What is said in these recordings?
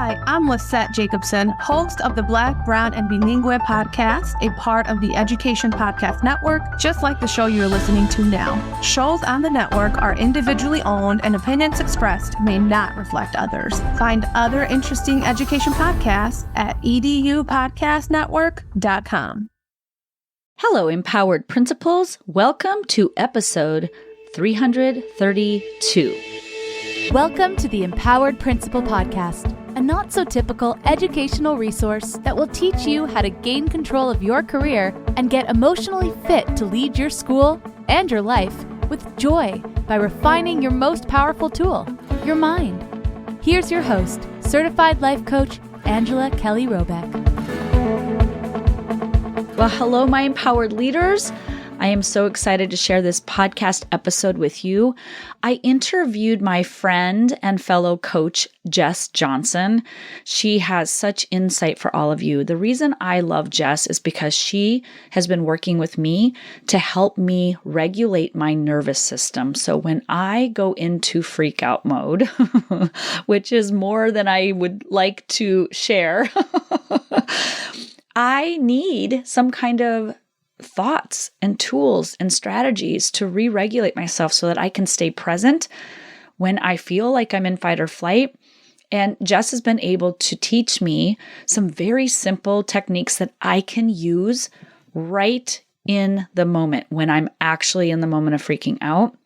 Hi, I'm Lisette Jacobson, host of the Black, Brown, and Bilingue podcast, a part of the Education Podcast Network, just like the show you're listening to now. Shows on the network are individually owned and opinions expressed may not reflect others. Find other interesting education podcasts at edupodcastnetwork.com. Hello, Empowered Principals. Welcome to episode 332. Welcome to the Empowered Principal Podcast, a not-so-typical educational resource that will teach you how to gain control of your career and get emotionally fit to lead your school and your life with joy by refining your most powerful tool, your mind. Here's your host, Certified Life Coach, Angela Kelly Robeck. Well, hello, my empowered leaders. I am so excited to share this podcast episode with you. I interviewed my friend and fellow coach, Jess Johnson. She has such insight for all of you. The reason I love Jess is because she has been working with me to help me regulate my nervous system. So when I go into freak out mode, which is more than I would like to share, I need some kind of thoughts and tools and strategies to re-regulate myself so that I can stay present when I feel like I'm in fight or flight. And Jess has been able to teach me some very simple techniques that I can use right in the moment when I'm actually in the moment of freaking out.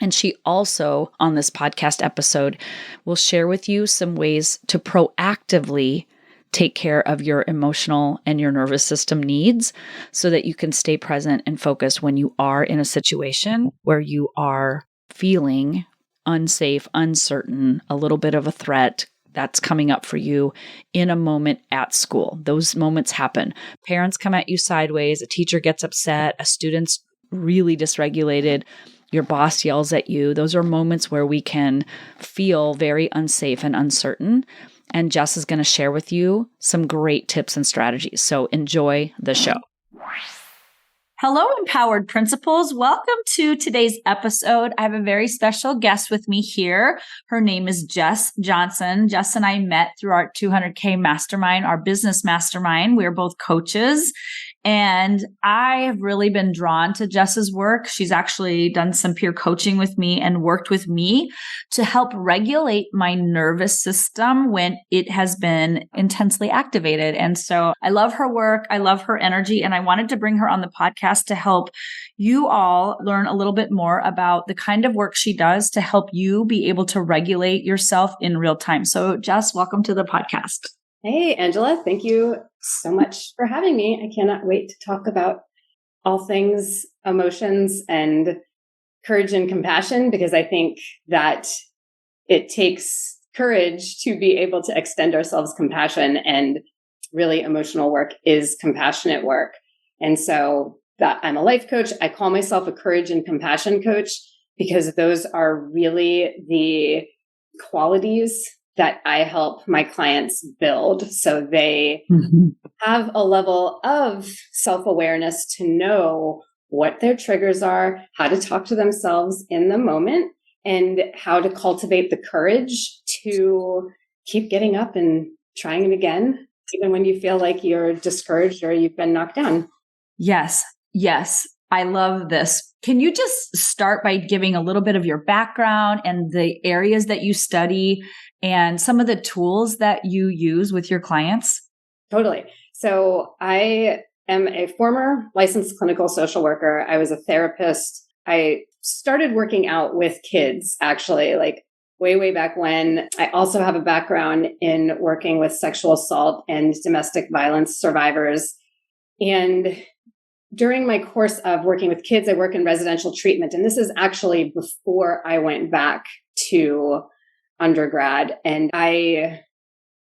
And she also, on this podcast episode, will share with you some ways to proactively take care of your emotional and your nervous system needs so that you can stay present and focused when you are in a situation where you are feeling unsafe, uncertain, a little bit of a threat that's coming up for you in a moment at school. Those moments happen. Parents come at you sideways, a teacher gets upset, a student's really dysregulated, your boss yells at you. Those are moments where we can feel very unsafe and uncertain. And Jess is going to share with you some great tips and strategies. So enjoy the show. Hello, Empowered Principals. Welcome to today's episode. I have a very special guest with me here. Her name is Jess Johnson. Jess and I met through our 200K mastermind, our business mastermind. We are both coaches. And I have really been drawn to Jess's work. She's actually done some peer coaching with me and worked with me to help regulate my nervous system when it has been intensely activated. And so I love her work. I love her energy. And I wanted to bring her on the podcast to help you all learn a little bit more about the kind of work she does to help you be able to regulate yourself in real time. So Jess, welcome to the podcast. Hey, Angela, thank you so much for having me. I cannot wait to talk about all things emotions and courage and compassion, because I think that it takes courage to be able to extend ourselves compassion, and really emotional work is compassionate work. And so that I'm a life coach. I call myself a courage and compassion coach because those are really the qualities that I help my clients build so they have a level of self-awareness to know what their triggers are, how to talk to themselves in the moment, and how to cultivate the courage to keep getting up and trying it again, even when you feel like you're discouraged or you've been knocked down. Yes. I love this. Can you just start by giving a little bit of your background and the areas that you study and some of the tools that you use with your clients? Totally. So I am a former licensed clinical social worker. I was a therapist. I started working out with kids, actually, like way back when. I also have a background in working with sexual assault and domestic violence survivors. And during my course of working with kids, I work in residential treatment. And this is actually before I went back to undergrad. And I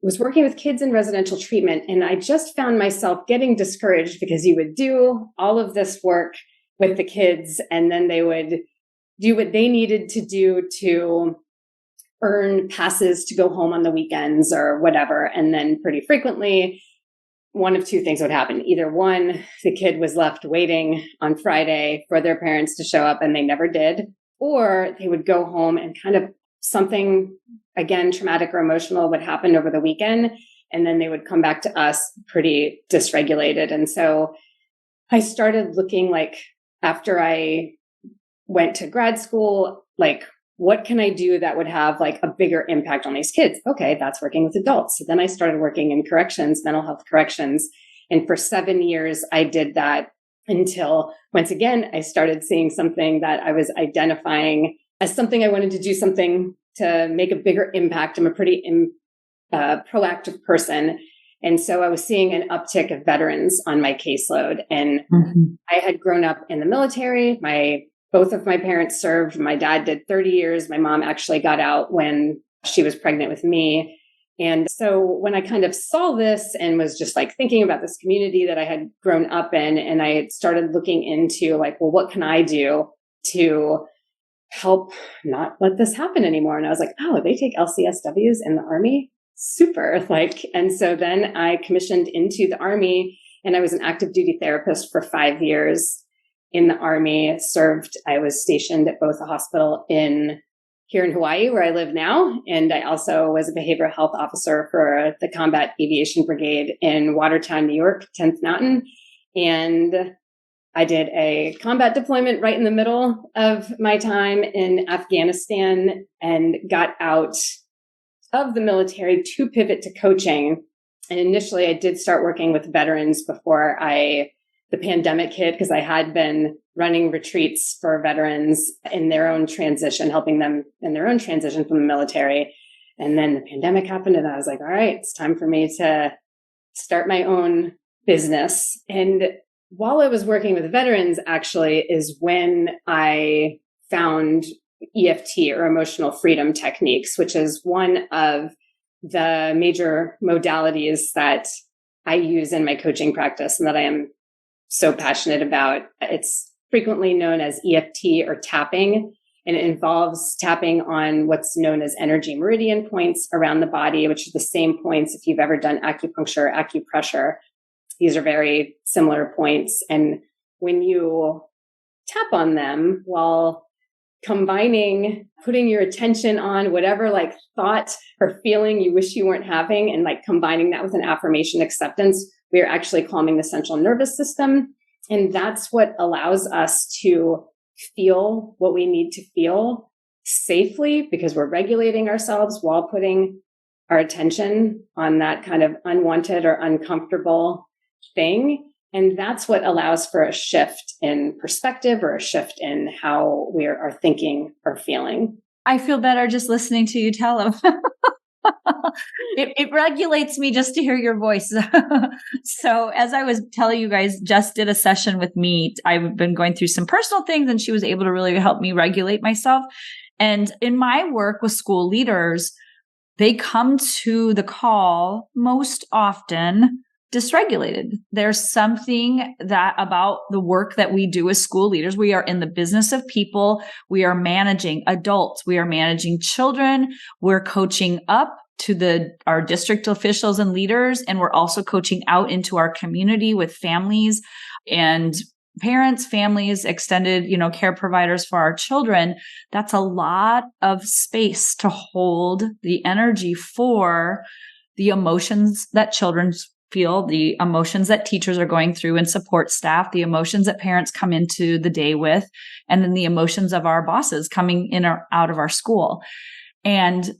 was working with kids in residential treatment. And I just found myself getting discouraged because you would do all of this work with the kids, and then they would do what they needed to do to earn passes to go home on the weekends or whatever. And then pretty frequently, one of two things would happen. Either one, the kid was left waiting on Friday for their parents to show up and they never did, or they would go home and kind of something, again, traumatic or emotional would happen over the weekend, and then they would come back to us pretty dysregulated. And so I started looking, like, after I went to grad school, like, what can I do that would have like a bigger impact on these kids? Okay, that's working with adults. So then I started working in corrections, mental health corrections. And for 7 years, I did that until once again, I started seeing something that I was identifying as something I wanted to do, something to make a bigger impact. I'm a pretty proactive person. And so I was seeing an uptick of veterans on my caseload. And I had grown up in the military. Both of my parents served. My dad did 30 years. My mom actually got out when she was pregnant with me. And so when I kind of saw this and was just like thinking about this community that I had grown up in, and I started looking into like, well, what can I do to help not let this happen anymore? And I was like, oh, they take LCSWs in the Army? Super. And so then I commissioned into the Army, and I was an active duty therapist for 5 years in the Army. I was stationed at both a hospital here in Hawaii, where I live now. And I also was a behavioral health officer for the Combat Aviation Brigade in Watertown, New York, 10th Mountain. And I did a combat deployment right in the middle of my time in Afghanistan, and got out of the military to pivot to coaching. And initially I did start working with veterans before the pandemic hit, because I had been running retreats for veterans in their own transition, helping them in their own transition from the military. And then the pandemic happened, and I was like, all right, it's time for me to start my own business. And while I was working with veterans, actually, is when I found EFT, or emotional freedom techniques, which is one of the major modalities that I use in my coaching practice and that I am so passionate about. It's frequently known as EFT, or tapping, and it involves tapping on what's known as energy meridian points around the body, which are the same points if you've ever done acupuncture or acupressure. These are very similar points. And when you tap on them while combining, putting your attention on whatever like thought or feeling you wish you weren't having, and like combining that with an affirmation acceptance, we are actually calming the central nervous system. And that's what allows us to feel what we need to feel safely, because we're regulating ourselves while putting our attention on that kind of unwanted or uncomfortable thing. And that's what allows for a shift in perspective, or a shift in how we are thinking or feeling. I feel better just listening to you tell them. It regulates me just to hear your voice. So as I was telling you guys, Jess did a session with me. I've been going through some personal things, and she was able to really help me regulate myself. And in my work with school leaders, they come to the call most often dysregulated. There's something that about the work that we do as school leaders. We are in the business of people. We are managing adults. We are managing children. We're coaching up to our district officials and leaders. And we're also coaching out into our community with families and parents, families, extended, care providers for our children. That's a lot of space to hold the energy for the emotions that children feel, the emotions that teachers are going through and support staff, the emotions that parents come into the day with, and then the emotions of our bosses coming in or out of our school. And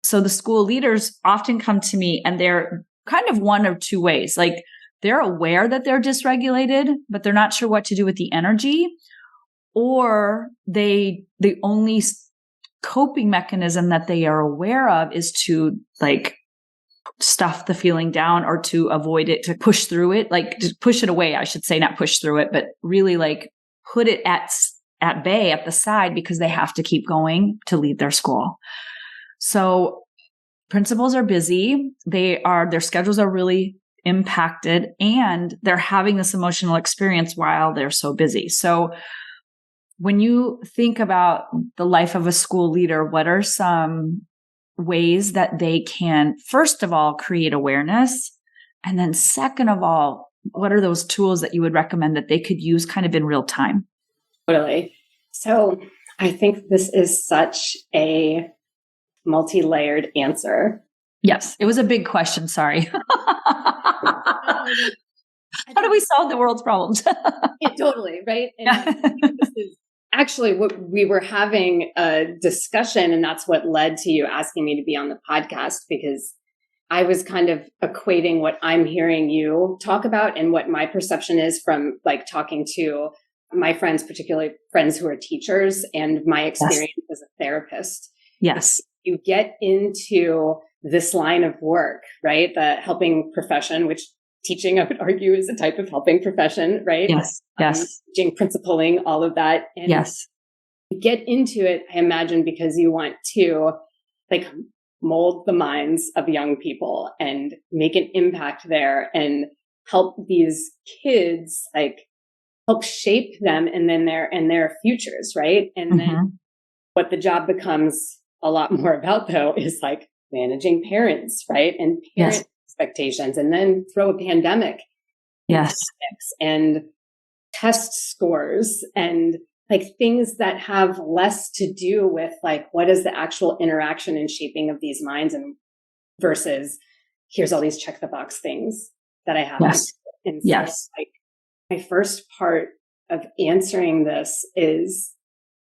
so the school leaders often come to me, and they're kind of one of two ways. Like, they're aware that they're dysregulated, but they're not sure what to do with the energy, or the only coping mechanism that they are aware of is to like stuff the feeling down, or to avoid it, to push through it, like to push it away, I should say, not push through it, but really like put it at bay, at the side, because they have to keep going to lead their school. So principals are busy. Their schedules are really impacted, and they're having this emotional experience while they're so busy. So when you think about the life of a school leader, what are some ways that they can, first of all, create awareness? And then second of all, what are those tools that you would recommend that they could use kind of in real time? Totally. So I think this is such a multi-layered answer. Yes, it was a big question. Sorry. How do we solve the world's problems? Yeah, totally. Right. And I think this is actually what we were having a discussion, and that's what led to you asking me to be on the podcast, because I was kind of equating what I'm hearing you talk about and what my perception is from like talking to my friends, particularly friends who are teachers, and my experience as a therapist. Yes. You get into this line of work, right? The helping profession, which teaching, I would argue, is a type of helping profession, right? Yes. Yes. Teaching, principling, all of that. And yes. you get into it, I imagine, because you want to like mold the minds of young people and make an impact there and help these kids, like help shape them and then their futures, right? And then what the job becomes a lot more about, though, is like managing parents, right? And parent expectations, and then throw a pandemic. Yes. And test scores and like things that have less to do with like, what is the actual interaction and shaping of these minds, and versus here's all these check the box things that I have. Yes. And so like my first part of answering this is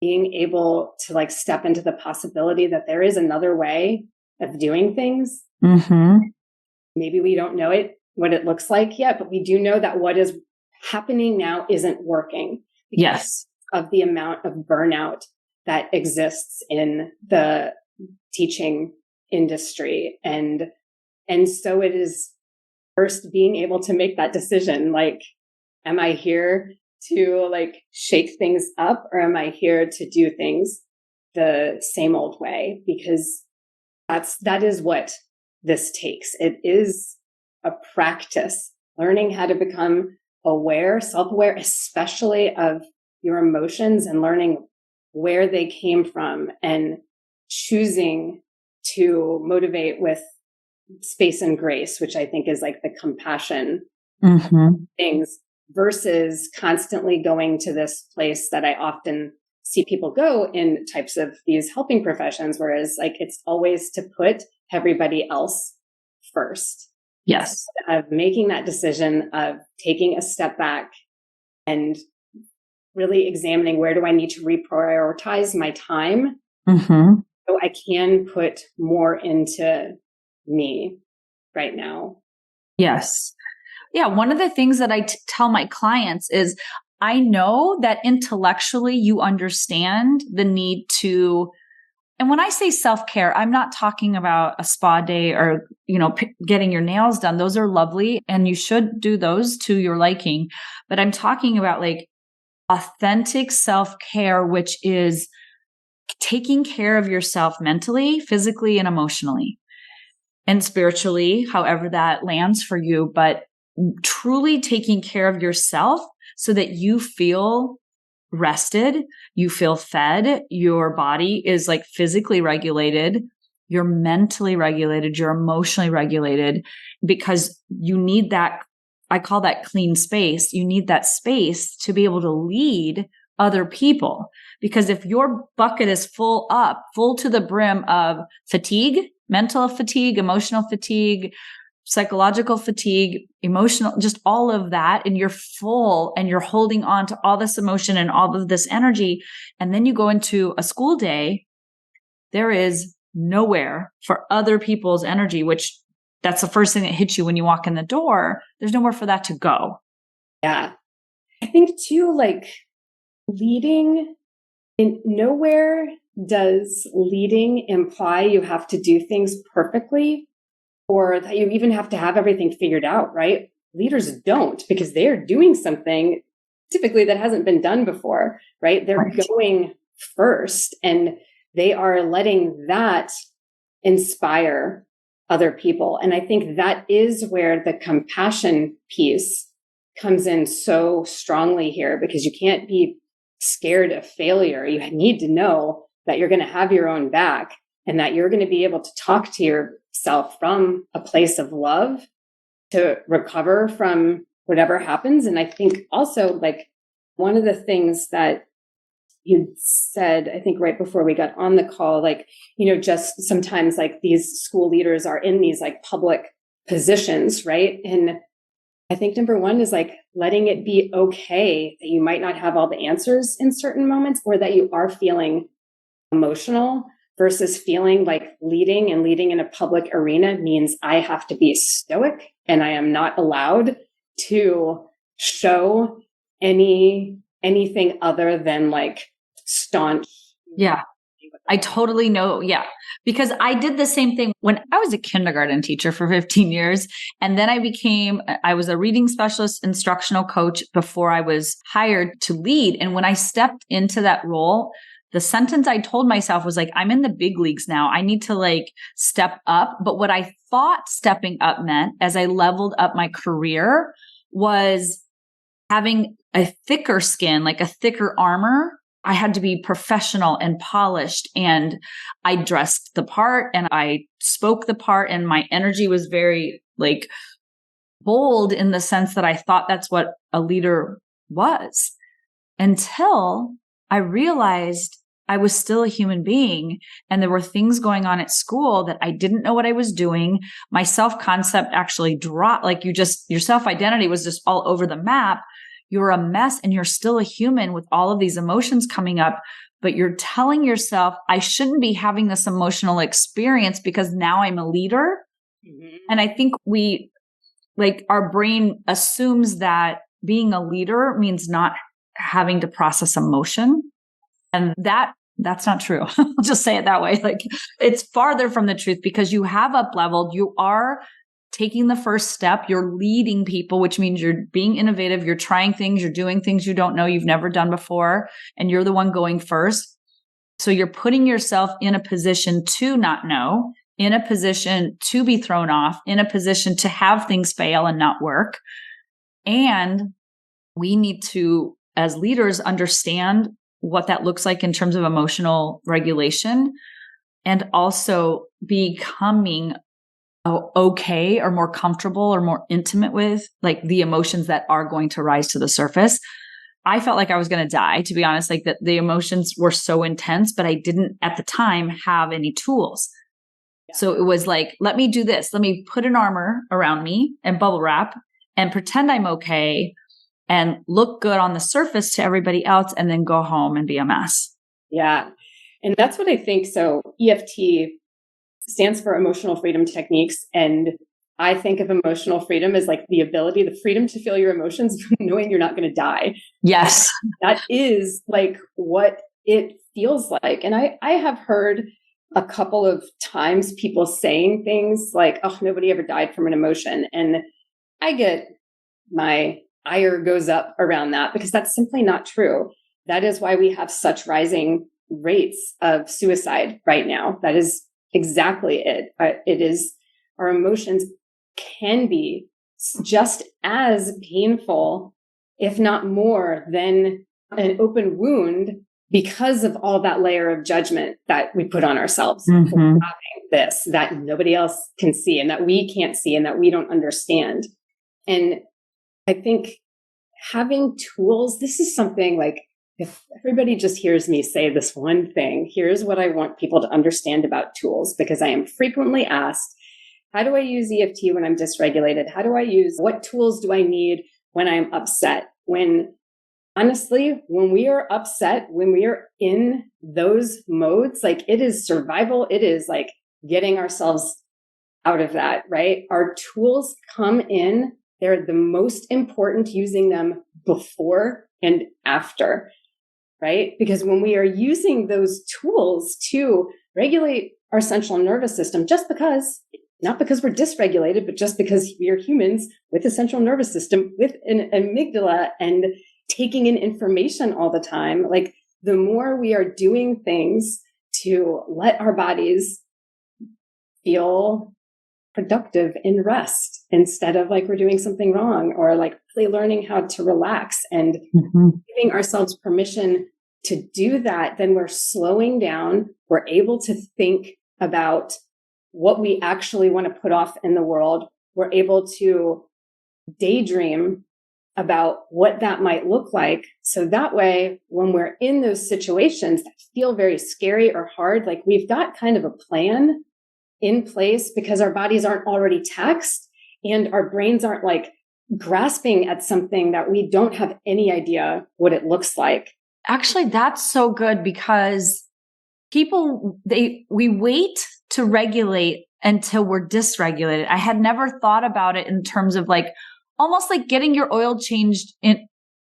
being able to like step into the possibility that there is another way of doing things. Maybe we don't know what it looks like yet, but we do know that what is happening now isn't working. Yes. Of the amount of burnout that exists in the teaching industry. And so it is first being able to make that decision. Like, am I here to like shake things up, or am I here to do things the same old way? Because that is what this takes. It is a practice, learning how to become aware, self-aware, especially of your emotions, and learning where they came from, and choosing to motivate with space and grace, which I think is like the compassion things, versus constantly going to this place that I often see people go in types of these helping professions, whereas like it's always to put everybody else first. Yes. Of making that decision of taking a step back and really examining, where do I need to reprioritize my time so I can put more into me right now. Yes. Yeah. One of the things that I tell my clients is, I know that intellectually you understand the need to, and when I say self-care, I'm not talking about a spa day or, getting your nails done. Those are lovely and you should do those to your liking. But I'm talking about like authentic self-care, which is taking care of yourself mentally, physically, and emotionally, and spiritually, however that lands for you, but truly taking care of yourself so that you feel rested, you feel fed, your body is like physically regulated, you're mentally regulated, you're emotionally regulated, because you need that. I call that clean space. You need that space to be able to lead other people. Because if your bucket is full to the brim of fatigue, mental fatigue, emotional fatigue, psychological fatigue, emotional, just all of that, and you're full and you're holding on to all this emotion and all of this energy, and then you go into a school day, there is nowhere for other people's energy, which that's the first thing that hits you when you walk in the door. There's nowhere for that to go. Yeah. I think too, like leading in nowhere does leading imply you have to do things perfectly, or that you even have to have everything figured out, right? Leaders don't, because they're doing something typically that hasn't been done before, right? They're going first, and they are letting that inspire other people. And I think that is where the compassion piece comes in so strongly here, because you can't be scared of failure. You need to know that you're going to have your own back, and that you're going to be able to talk to yourself from a place of love to recover from whatever happens. And I think also like one of the things that you said, I think right before we got on the call, like, just sometimes like these school leaders are in these like public positions, right? And I think number one is like letting it be okay that you might not have all the answers in certain moments, or that you are feeling emotional, versus feeling like leading in a public arena means I have to be stoic and I am not allowed to show anything other than like staunch. Yeah. I totally know. Yeah. Because I did the same thing when I was a kindergarten teacher for 15 years. And then I was a reading specialist, instructional coach before I was hired to lead. And when I stepped into that role, the sentence I told myself was like, I'm in the big leagues now. I need to like step up. But what I thought stepping up meant as I leveled up my career was having a thicker skin, like a thicker armor. I had to be professional and polished, and I dressed the part and I spoke the part, and my energy was very like bold in the sense that I thought that's what a leader was, until I realized I was still a human being and there were things going on at school that I didn't know what I was doing. My self-concept actually dropped. Like your self-identity was just all over the map. You're a mess and you're still a human with all of these emotions coming up, but you're telling yourself, I shouldn't be having this emotional experience because now I'm a leader. Mm-hmm. And I think our brain assumes that being a leader means not having to process emotion. And that's not true. I'll just say it that way. Like, it's farther from the truth, because you have up-leveled, you are taking the first step, you're leading people, which means you're being innovative, you're trying things, you're doing things you don't know, you've never done before, and you're the one going first. So you're putting yourself in a position to not know, in a position to be thrown off, in a position to have things fail and not work. And we need to, as leaders, understand what that looks like in terms of emotional regulation, and also becoming okay or more comfortable or more intimate with like the emotions that are going to rise to the surface. I felt like I was going to die, to be honest, like that the emotions were so intense, but I didn't at the time have any tools. Yeah. So it was like, let me do this. Let me put an armor around me and bubble wrap and pretend I'm okay and look good on the surface to everybody else, and then go home and be a mess. Yeah. And that's what I think. So EFT stands for Emotional Freedom Techniques. And I think of emotional freedom as like the freedom to feel your emotions, knowing you're not going to die. Yes. That is like what it feels like. And I have heard a couple of times people saying things like, oh, nobody ever died from an emotion. And I get my ire goes up around that, because that's simply not true. That is why we have such rising rates of suicide right now. That is exactly it. It is, our emotions can be just as painful, if not more, than an open wound, because of all that layer of judgment that we put on ourselves for having this, that nobody else can see and that we can't see and that we don't understand. And I think having tools, this is something like, if everybody just hears me say this one thing, here's what I want people to understand about tools, because I am frequently asked, how do I use EFT when I'm dysregulated? What tools do I need when I'm upset? When honestly, when we are upset, when we are in those modes, like it is survival, it is like getting ourselves out of that, right? Our tools come in. They're the most important, using them before and after, right? Because when we are using those tools to regulate our central nervous system, not because we're dysregulated, but just because we are humans with a central nervous system, with an amygdala and taking in information all the time, like the more we are doing things to let our bodies feel productive in rest, instead of like we're doing something wrong, or like really learning how to relax and giving ourselves permission to do that, then we're slowing down. We're able to think about what we actually want to put off in the world. We're able to daydream about what that might look like. So that way, when we're in those situations that feel very scary or hard, like we've got kind of a plan in place because our bodies aren't already taxed and our brains aren't like grasping at something that we don't have any idea what it looks like. Actually, that's so good because we wait to regulate until we're dysregulated. I had never thought about it in terms of like almost like getting your oil changed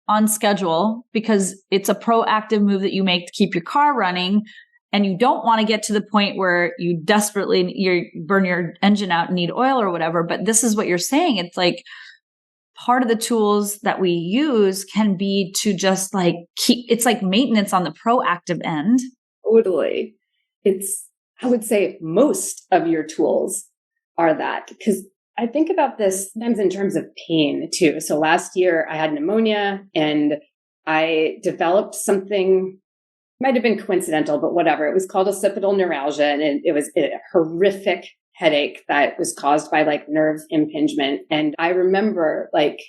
on schedule, because it's a proactive move that you make to keep your car running. And you don't want to get to the point where you desperately burn your engine out and need oil or whatever. But this is what you're saying. It's like part of the tools that we use can be to just like it's like maintenance on the proactive end. Totally. I would say most of your tools are that, because I think about this sometimes in terms of pain too. So last year I had pneumonia and I developed something, might have been coincidental, but whatever. It was called occipital neuralgia, and it was a horrific headache that was caused by like nerve impingement. And I remember like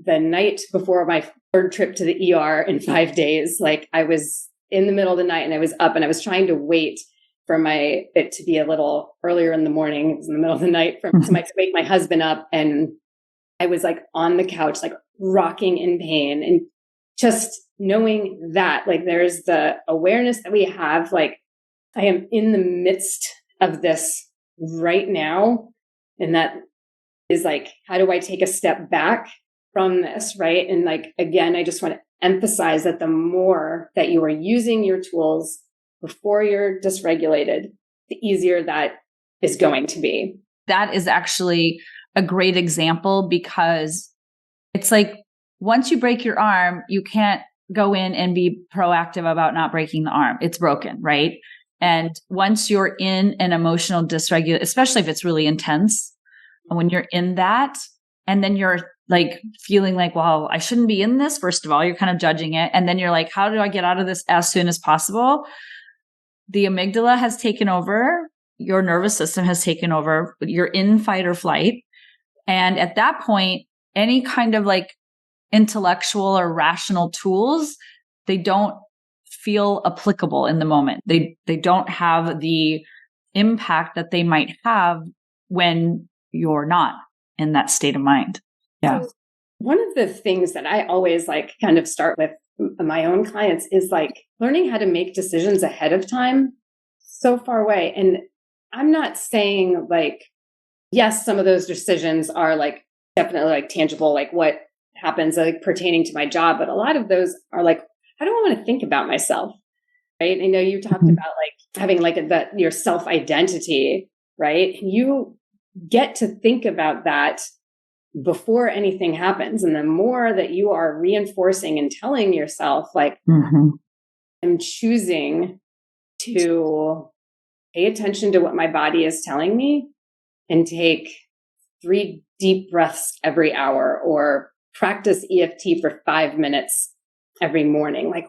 the night before my third trip to the ER in 5 days, like I was in the middle of the night and I was up and I was trying to wait for it to be a little earlier in the morning. It was in the middle of the night to wake my husband up. And I was like on the couch, like rocking in pain, and just knowing that like there's the awareness that we have, like I am in the midst of this right now. And that is like, how do I take a step back from this? Right. And like, again, I just want to emphasize that the more that you are using your tools before you're dysregulated, the easier that is going to be. That is actually a great example, because it's like once you break your arm, you can't go in and be proactive about not breaking the arm. It's broken, right? And once you're in an emotional dysregulation, especially if it's really intense, when you're in that, and then you're like feeling like, well, I shouldn't be in this. First of all, you're kind of judging it. And then you're like, how do I get out of this as soon as possible? The amygdala has taken over. Your nervous system has taken over. You're in fight or flight. And at that point, any kind of like intellectual or rational tools, they don't feel applicable in the moment. They don't have the impact that they might have when you're not in that state of mind. Yeah. So one of the things that I always like kind of start with my own clients is like learning how to make decisions ahead of time, so far away. And I'm not saying like, yes, some of those decisions are like definitely like tangible, like what happens like pertaining to my job. But a lot of those are like, how do I want to think about myself? Right. I know you talked about like having like your self identity, right? And you get to think about that before anything happens. And the more that you are reinforcing and telling yourself, like, I'm choosing to pay attention to what my body is telling me and take 3 deep breaths every hour, or practice EFT for 5 minutes every morning. Like,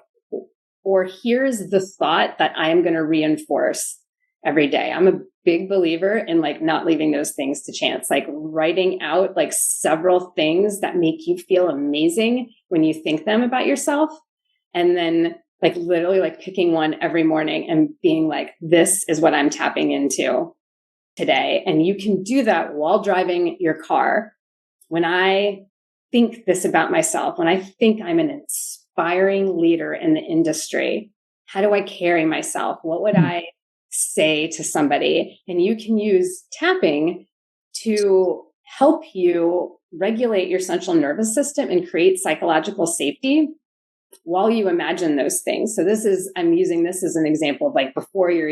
or here's the thought that I am going to reinforce every day. I'm a big believer in like not leaving those things to chance, like writing out like several things that make you feel amazing when you think them about yourself. And then like literally like picking one every morning and being like, this is what I'm tapping into today. And you can do that while driving your car. When I think this about myself, when I think I'm an inspiring leader in the industry, how do I carry myself? What would I say to somebody? And you can use tapping to help you regulate your central nervous system and create psychological safety while you imagine those things. So I'm using this as an example of like before you're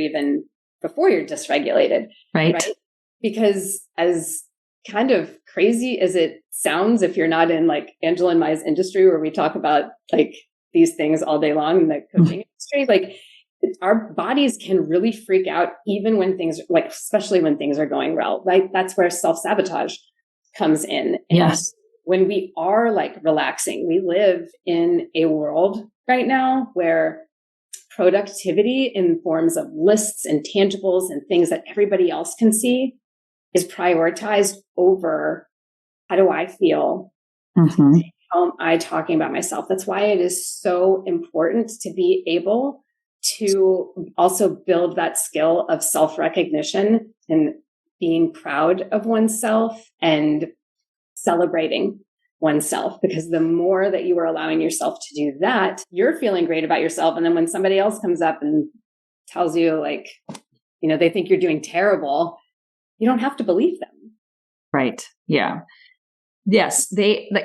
dysregulated, right? Because as kind of crazy as it sounds, if you're not in like Angela and Mai's industry where we talk about like these things all day long in the coaching industry, like our bodies can really freak out even when things like, especially when things are going well, right? That's where self-sabotage comes in. And yes. When we are like relaxing, we live in a world right now where productivity in forms of lists and tangibles and things that everybody else can see is prioritized over how do I feel? how am I talking about myself? That's why it is so important to be able to also build that skill of self-recognition and being proud of oneself and celebrating oneself, because the more that you are allowing yourself to do that, you're feeling great about yourself. And then when somebody else comes up and tells you, like, they think you're doing terrible, you don't have to believe them. Right. Yeah. Yes,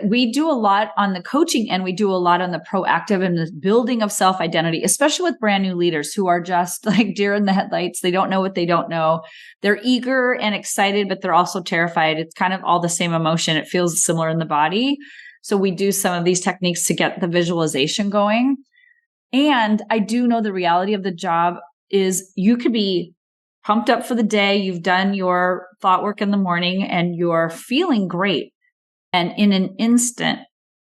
we do a lot on the coaching, and we do a lot on the proactive and the building of self-identity, especially with brand new leaders who are just like deer in the headlights. They don't know what they don't know. They're eager and excited, but they're also terrified. It's kind of all the same emotion. It feels similar in the body. So we do some of these techniques to get the visualization going. And I do know the reality of the job is you could be pumped up for the day. You've done your thought work in the morning and you're feeling great. And in an instant,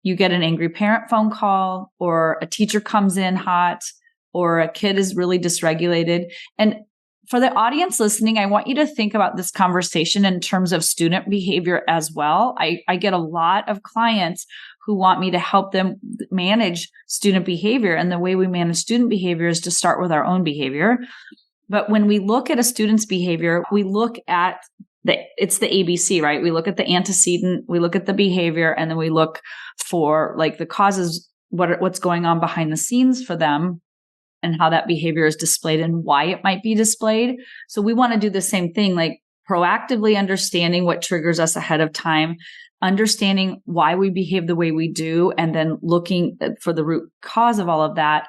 you get an angry parent phone call, or a teacher comes in hot, or a kid is really dysregulated. And for the audience listening, I want you to think about this conversation in terms of student behavior as well. I get a lot of clients who want me to help them manage student behavior. And the way we manage student behavior is to start with our own behavior. But when we look at a student's behavior, we look at it's the ABC, right? We look at the antecedent, we look at the behavior, and then we look for like the causes, what's going on behind the scenes for them and how that behavior is displayed and why it might be displayed. So we want to do the same thing, like proactively understanding what triggers us ahead of time, understanding why we behave the way we do, and then looking for the root cause of all of that.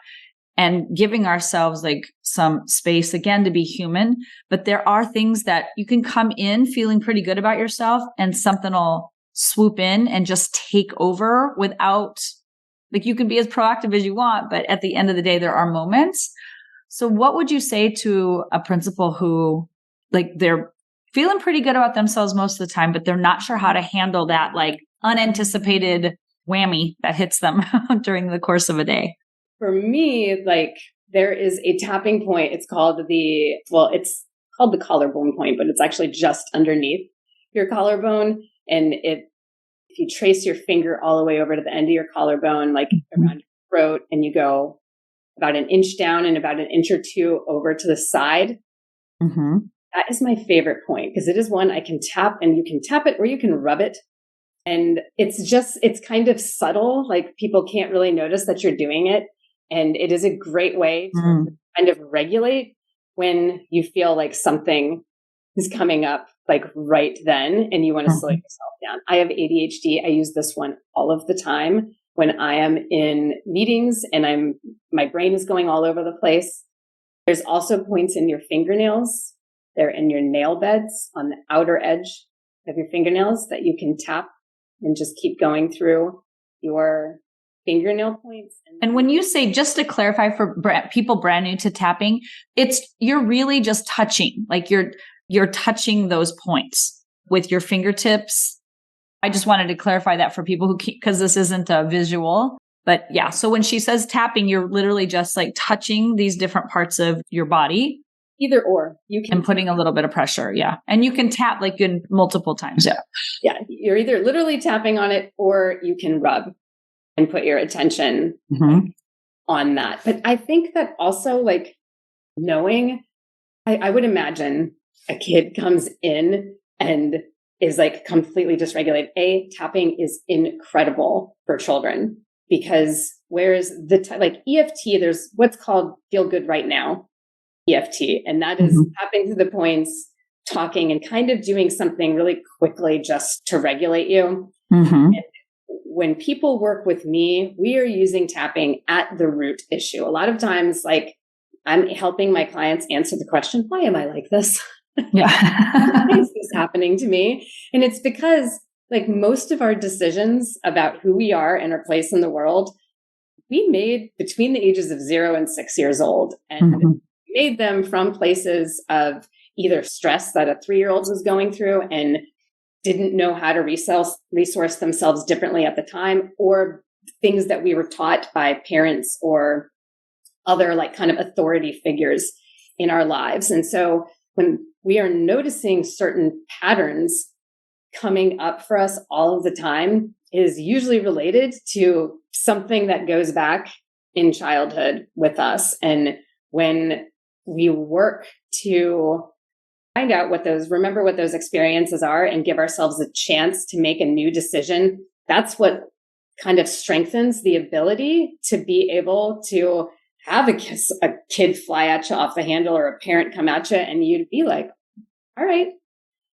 And giving ourselves like some space again to be human. But there are things that you can come in feeling pretty good about yourself, and something will swoop in and just take over without, like, you can be as proactive as you want, but at the end of the day, there are moments. So what would you say to a principal who, like, they're feeling pretty good about themselves most of the time, but they're not sure how to handle that like unanticipated whammy that hits them during the course of a day? For me, like, there is a tapping point. It's called the collarbone point, but it's actually just underneath your collarbone. And if you trace your finger all the way over to the end of your collarbone, like around your throat, and you go about an inch down and about an inch or two over to the side, that is my favorite point, because it is one I can tap, and you can tap it or you can rub it. And it's kind of subtle. Like, people can't really notice that you're doing it. And it is a great way to kind of regulate when you feel like something is coming up, like right then, and you want to slow yourself down. I have ADHD. I use this one all of the time when I am in meetings and my brain is going all over the place. There's also points in your fingernails. They're in your nail beds on the outer edge of your fingernails that you can tap and just keep going through your fingernail points. And when you say, just to clarify for people brand new to tapping, you're really just touching, like you're touching those points with your fingertips. I just wanted to clarify that for people because this isn't a visual, but yeah. So when she says tapping, you're literally just like touching these different parts of your body. Either or, you can. And putting a little bit of pressure. Yeah. And you can tap like in multiple times. Yeah. Yeah. You're either literally tapping on it, or you can rub and put your attention on that. But I think that also, like, knowing, I would imagine a kid comes in and is like completely dysregulated. Tapping is incredible for children, because whereas like EFT, there's what's called feel good right now EFT. And that is tapping through the points, talking, and kind of doing something really quickly just to regulate you. And when people work with me, we are using tapping at the root issue. A lot of times, like, I'm helping my clients answer the question, why am I like this? Yeah. Why is this happening to me? And it's because, like, most of our decisions about who we are and our place in the world, we made between the ages of 0 and 6 years old. And we made them from places of either stress that a 3-year-old was going through and didn't know how to resource themselves differently at the time, or things that we were taught by parents or other, like, kind of authority figures in our lives. And so when we are noticing certain patterns coming up for us all of the time, is usually related to something that goes back in childhood with us. And when we work to find out remember what those experiences are and give ourselves a chance to make a new decision, that's what kind of strengthens the ability to be able to have a kid fly at you off the handle or a parent come at you and you'd be like, all right,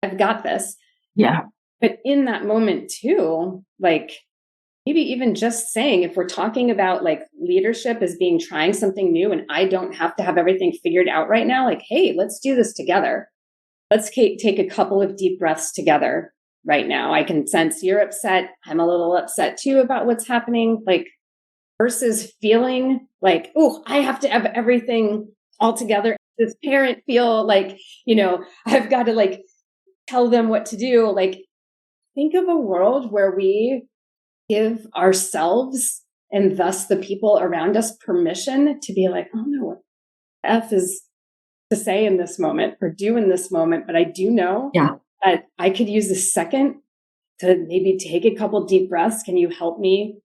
I've got this. Yeah. But in that moment too, like maybe even just saying, if we're talking about like leadership as being trying something new and I don't have to have everything figured out right now, like, hey, let's do this together. Let's take a couple of deep breaths together right now. I can sense you're upset. I'm a little upset too about what's happening. Like versus feeling like, oh, I have to have everything all together. This parent feel like, I've got to like tell them what to do. Like think of a world where we give ourselves and thus the people around us permission to be like, oh no, what F is to say in this moment or do in this moment. But I do know that I could use a second to maybe take a couple deep breaths. Can you help me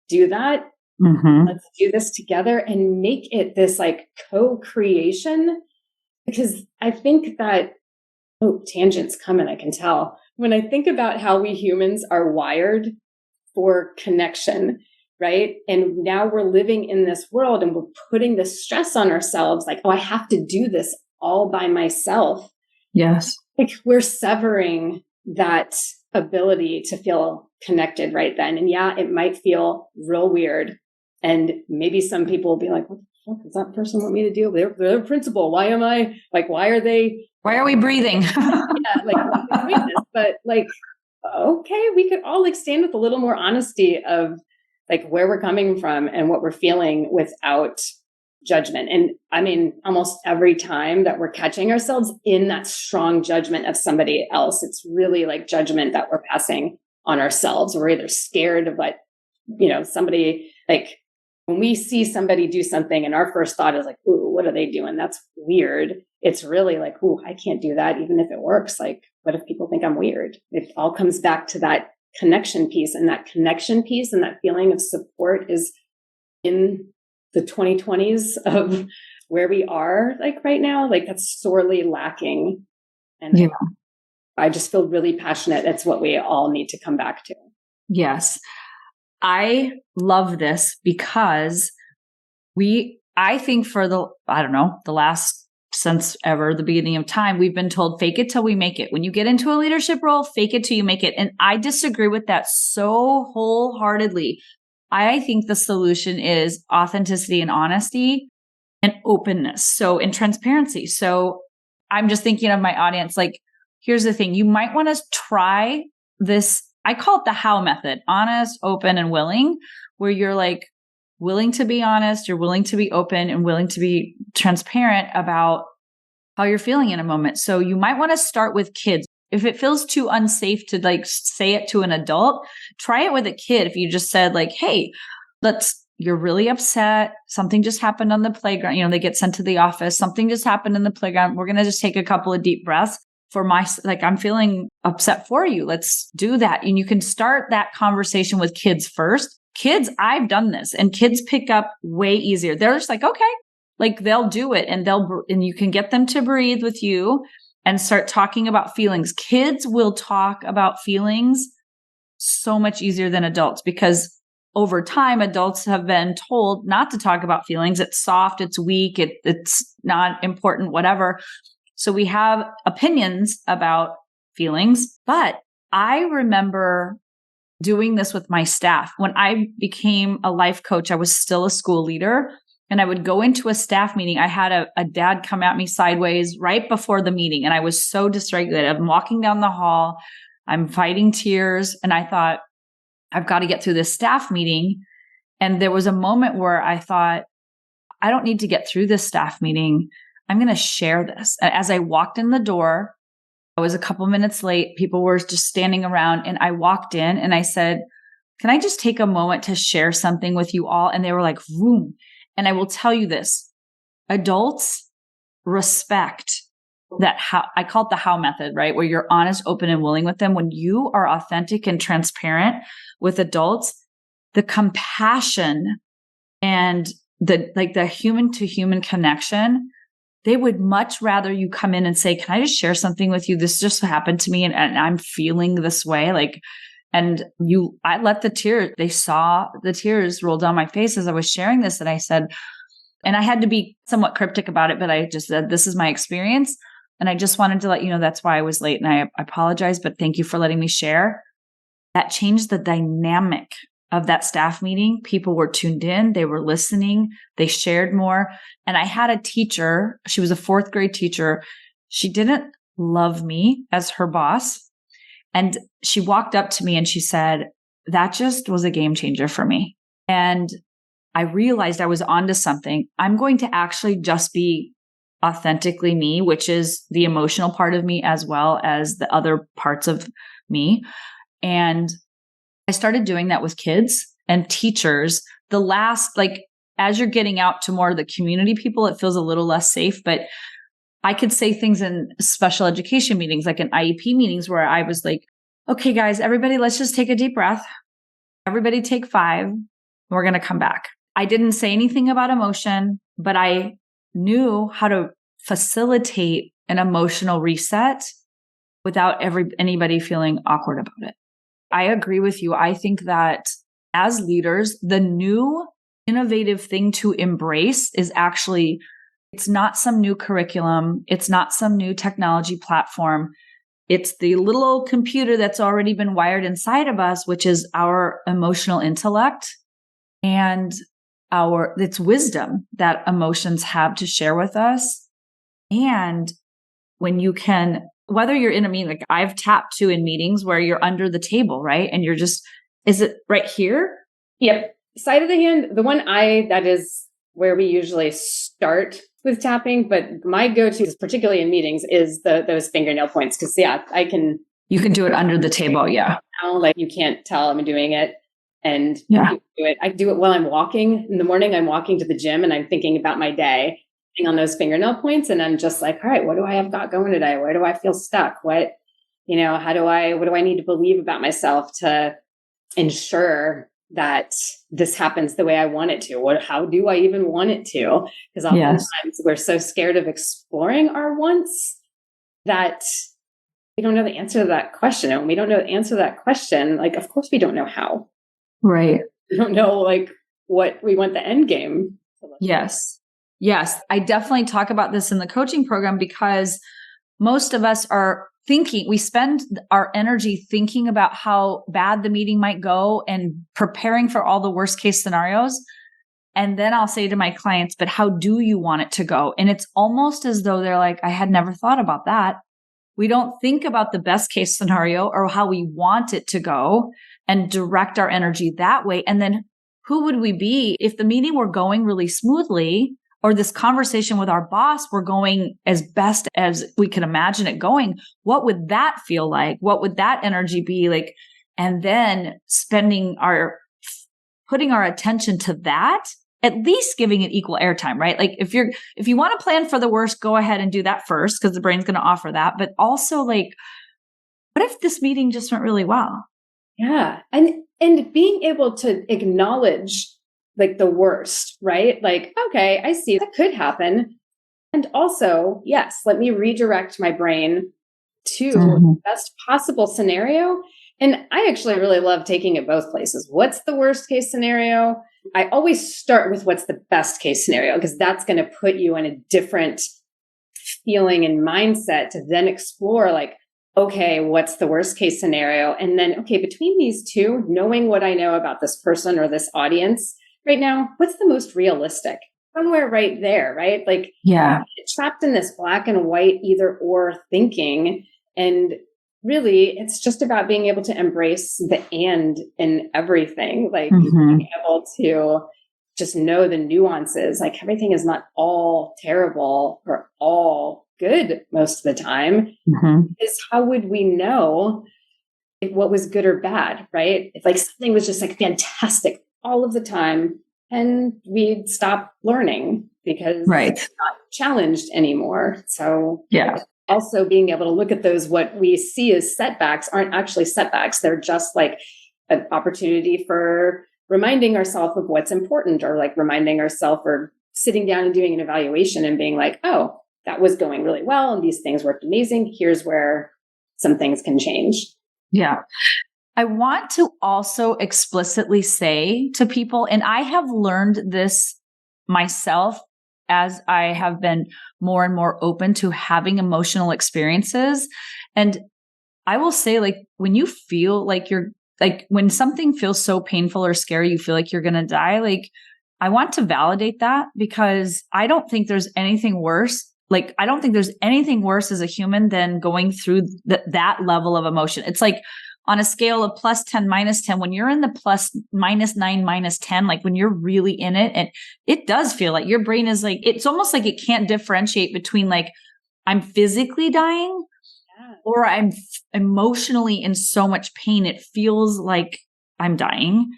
do that? Mm-hmm. Let's do this together and make it this like co-creation. Because I think that, tangents coming, I can tell. When I think about how we humans are wired for connection, right? And now we're living in this world and we're putting this stress on ourselves, like, I have to do this all by myself. Yes. Like we're severing that ability to feel connected right then. And yeah, it might feel real weird. And maybe some people will be like, what the fuck does that person want me to do? They're a principal. Why are we breathing? Yeah, like doing this? But like, okay, we could all like stand with a little more honesty of like where we're coming from and what we're feeling without judgment. And I mean, almost every time that we're catching ourselves in that strong judgment of somebody else, it's really like judgment that we're passing on ourselves. We're either scared of like, somebody, like when we see somebody do something and our first thought is like, ooh, what are they doing? That's weird. It's really like, ooh, I can't do that. Even if it works, like, what if people think I'm weird? It all comes back to that connection piece, and that connection piece and that feeling of support is in the 2020s of where we are like right now. Like that's sorely lacking. And I just feel really passionate. That's what we all need to come back to. Yes. I love this because I think for the last since ever the beginning of time, we've been told fake it till we make it. When you get into a leadership role, fake it till you make it. And I disagree with that so wholeheartedly. I think the solution is authenticity and honesty and openness. So, and transparency. So I'm just thinking of my audience, like, here's the thing. You might want to try this. I call it the how method, honest, open, and willing, where you're like willing to be honest, you're willing to be open and willing to be transparent about how you're feeling in a moment. So you might want to start with kids. If it feels too unsafe to like say it to an adult, try it with a kid. If you just said like, hey, you're really upset. Something just happened on the playground. They get sent to the office. Something just happened in the playground. We're going to just take a couple of deep breaths I'm feeling upset for you. Let's do that. And you can start that conversation with kids first. Kids, I've done this and kids pick up way easier. They're just like, okay, like they'll do it and you can get them to breathe with you and start talking about feelings. Kids will talk about feelings so much easier than adults because over time, adults have been told not to talk about feelings. It's soft, it's weak, it's not important, whatever. So we have opinions about feelings, but I remember doing this with my staff. When I became a life coach, I was still a school leader and I would go into a staff meeting. I had a dad come at me sideways right before the meeting and I was so dysregulated. I'm walking down the hall, I'm fighting tears. And I thought, I've got to get through this staff meeting. And there was a moment where I thought, I don't need to get through this staff meeting. I'm going to share this. As I walked in the door, I was a couple minutes late. People were just standing around and I walked in and I said, can I just take a moment to share something with you all? And they were like, vroom. And I will tell you this, adults respect that how I call it the how method, right? Where you're honest, open, and willing with them. When you are authentic and transparent with adults, the compassion and the human to human connection, they would much rather you come in and say, can I just share something with you? This just happened to me and I'm feeling this way. I let they saw the tears roll down my face as I was sharing this. And I said, and I had to be somewhat cryptic about it, but I just said, this is my experience. And I just wanted to let you know that's why I was late. And I apologize, but thank you for letting me share. That changed the dynamic of that staff meeting. People were tuned in. They were listening. They shared more. And I had a teacher. She was a 4th grade teacher. She didn't love me as her boss. And she walked up to me and she said, that just was a game changer for me. And I realized I was onto something. I'm going to actually just be authentically me, which is the emotional part of me as well as the other parts of me. And I started doing that with kids and teachers. As you're getting out to more of the community people, it feels a little less safe, but I could say things in special education meetings, like in IEP meetings where I was like, okay, guys, everybody, let's just take a deep breath. Everybody take 5. We're going to come back. I didn't say anything about emotion, but I knew how to facilitate an emotional reset without anybody feeling awkward about it. I agree with you. I think that as leaders, the new innovative thing to embrace is actually, it's not some new curriculum. It's not some new technology platform. It's the little old computer that's already been wired inside of us, which is our emotional intellect and it's wisdom that emotions have to share with us. And when you can, whether you're in a meeting, like I've tapped to in meetings where you're under the table, right? And you're just, is it right here? Yep. Side of the hand, that is where we usually start with tapping, but my go-to, particularly in meetings, is those fingernail points. Cause you can do it under the table. Yeah. Like you can't tell I'm doing it. And yeah. I do it while I'm walking in the morning. I'm walking to the gym and I'm thinking about my day on those fingernail points. And I'm just like, all right, what do I have got going today? Where do I feel stuck? What do I need to believe about myself to ensure that this happens the way I want it to? How do I even want it to? Because oftentimes we're so scared of exploring our wants that we don't know the answer to that question. And when we don't know the answer to that question, like, of course we don't know how. Right. We don't know like what we want the end game. Yes. Yes. I definitely talk about this in the coaching program because most of us are thinking, we spend our energy thinking about how bad the meeting might go and preparing for all the worst case scenarios. And then I'll say to my clients, but how do you want it to go? And it's almost as though they're like, I had never thought about that. We don't think about the best case scenario or how we want it to go and direct our energy that way. And then who would we be if the meeting were going really smoothly or this conversation with our boss were going as best as we could imagine it going? What would that feel like? What would that energy be like? And then putting our attention to that, at least giving it equal airtime, right? Like if you want to plan for the worst, go ahead and do that first because the brain's going to offer that. But also like, what if this meeting just went really well? Yeah. And being able to acknowledge like the worst, right? Like, okay, I see that could happen. And also, yes, let me redirect my brain to the best possible scenario. And I actually really love taking it both places. What's the worst case scenario? I always start with what's the best case scenario, because that's going to put you in a different feeling and mindset to then explore like, okay, what's the worst case scenario? And then, okay, between these two, knowing what I know about this person or this audience right now, what's the most realistic? Somewhere right there, right? Like, yeah, trapped in this black and white either or thinking. And really, it's just about being able to embrace the and in everything, like being able to just know the nuances. Like everything is not all terrible or all good most of the time. Is how would we know what was good or bad, right? If like something was just like fantastic all of the time, and we'd stop learning because it's not challenged anymore. So yeah, also being able to look at those, what we see as setbacks aren't actually setbacks. They're just like an opportunity for reminding ourselves of what's important, or like reminding ourselves, or sitting down and doing an evaluation and being like, oh, that was going really well, and these things worked amazing. Here's where some things can change. Yeah. I want to also explicitly say to people, and I have learned this myself as I have been more and more open to having emotional experiences. And I will say, like, when you feel like you're, like, when something feels so painful or scary, you feel like you're going to die, like, I want to validate that, because I don't think there's anything worse. Like, I don't think there's anything worse as a human than going through that level of emotion. It's like on a scale of +10, -10, when you're in the +9, -10, like when you're really in it, and it does feel like your brain is like, it's almost like it can't differentiate between like, I'm physically dying or I'm emotionally in so much pain. It feels like I'm dying.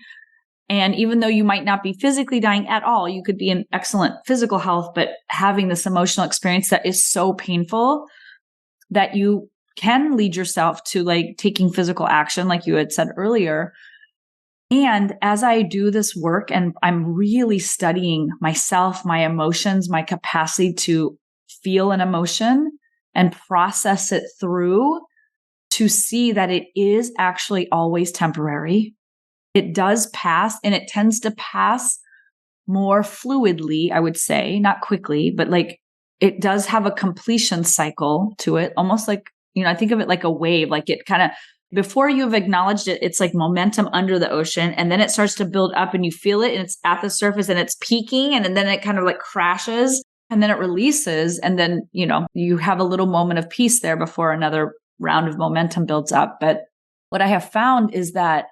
And even though you might not be physically dying at all, you could be in excellent physical health, but having this emotional experience that is so painful that you can lead yourself to like taking physical action, like you had said earlier. And as I do this work and I'm really studying myself, my emotions, my capacity to feel an emotion and process it through, to see that it is actually always temporary. It does pass, and it tends to pass more fluidly, I would say, not quickly, but like it does have a completion cycle to it, almost like, I think of it like a wave, like it kind of, before you've acknowledged it, it's like momentum under the ocean, and then it starts to build up and you feel it and it's at the surface and it's peaking, and then it kind of like crashes and then it releases. And then, you have a little moment of peace there before another round of momentum builds up. But what I have found is that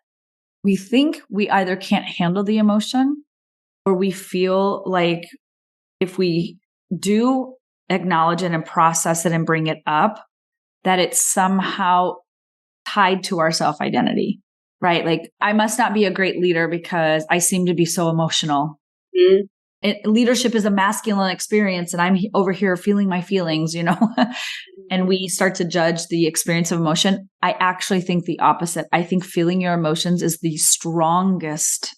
we think we either can't handle the emotion, or we feel like if we do acknowledge it and process it and bring it up, that it's somehow tied to our self-identity, right? Like, I must not be a great leader because I seem to be so emotional. Mm-hmm. Leadership is a masculine experience, and I'm over here feeling my feelings, and we start to judge the experience of emotion. I actually think the opposite. I think feeling your emotions is the strongest,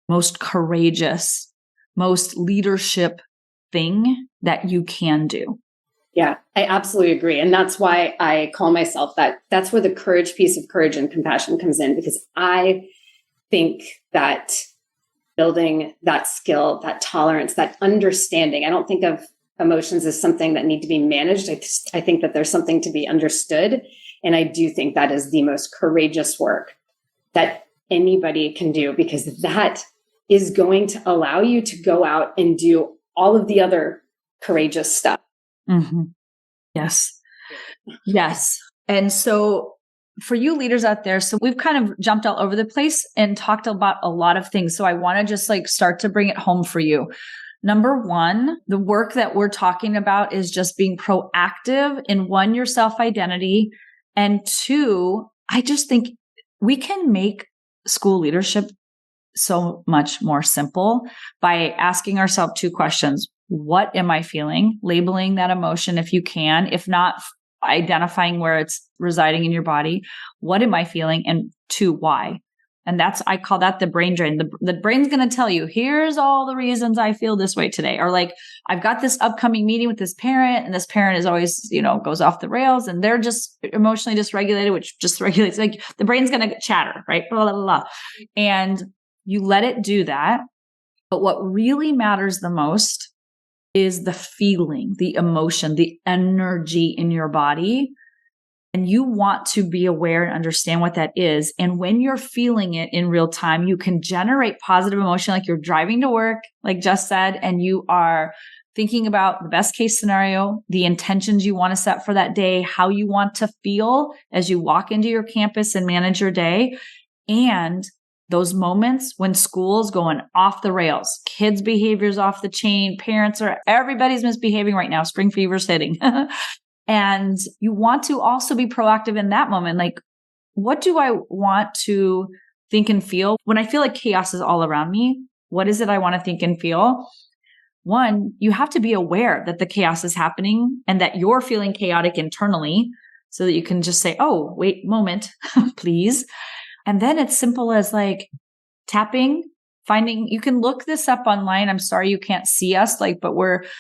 most courageous, most leadership thing that you can do. Yeah, I absolutely agree. And that's why I call myself that. That's where the courage piece of courage and compassion comes in, because I think that building that skill, that tolerance, that understanding, I don't think of emotions as something that need to be managed. I think that there's something to be understood. And I do think that is the most courageous work that anybody can do, because that is going to allow you to go out and do all of the other courageous stuff. Mm-hmm. Yes. Yes. And so for you leaders out there, so we've kind of jumped all over the place and talked about a lot of things. So I want to just like start to bring it home for you. Number one, the work that we're talking about is just being proactive in, one, your self-identity, and two, I just think we can make school leadership so much more simple by asking ourselves two questions. What am I feeling? Labeling that emotion if you can, if not, identifying where it's residing in your body. What am I feeling? And two, why? And I call that the brain drain. The brain's going to tell you, here's all the reasons I feel this way today. Or like, I've got this upcoming meeting with this parent, and this parent is always, goes off the rails, and they're just emotionally dysregulated, which just regulates, like the brain's going to chatter, right? Blah, blah, blah, blah. And you let it do that. But what really matters the most is the feeling, the emotion, the energy in your body. And you want to be aware and understand what that is. And when you're feeling it in real time, you can generate positive emotion, like you're driving to work, like Jess said, and you are thinking about the best case scenario, the intentions you want to set for that day, how you want to feel as you walk into your campus and manage your day. And those moments when school's going off the rails, kids' behavior's off the chain, everybody's misbehaving right now, spring fever's hitting. And you want to also be proactive in that moment. Like, what do I want to think and feel when I feel like chaos is all around me? What is it I want to think and feel? one, you have to be aware that the chaos is happening and that you're feeling chaotic internally so that you can just say, oh, wait, moment, please. And then it's simple as like tapping, finding, you can look this up online. I'm sorry you can't see us, like, but